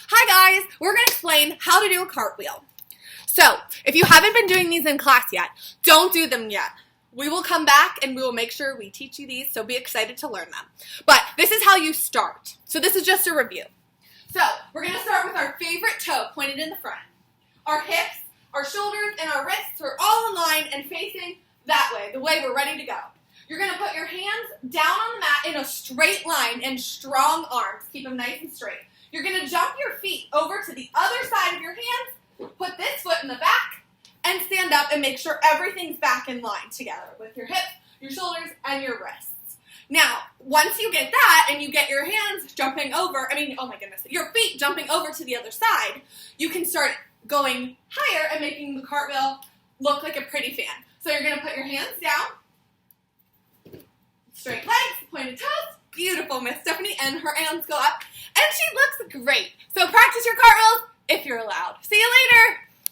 Hi guys, we're going to explain how to do a cartwheel. So, if you haven't been doing these in class yet, don't do them yet. We will come back and we will make sure we teach you these, so be excited to learn them. But this is how you start. So this is just a review. So, we're going to start with our favorite toe pointed in the front. Our hips, our shoulders, and our wrists are all in line and facing that way, the way we're ready to go. You're going to put your hands down on the mat in a straight line and strong arms. Keep them nice and straight. You're going to jump your feet over to the other side of your hands, put this foot in the back, and stand up and make sure everything's back in line together with your hips, your shoulders, and your wrists. Now, once you get that and you get your hands jumping over, your feet jumping over to the other side, you can start going higher and making the cartwheel look like a pretty fan. So you're going to put your hands down, straight legs, pointed toes. Beautiful, Miss Stephanie, and her hands go up, and she looks great. So practice your cartwheels if you're allowed. See you later.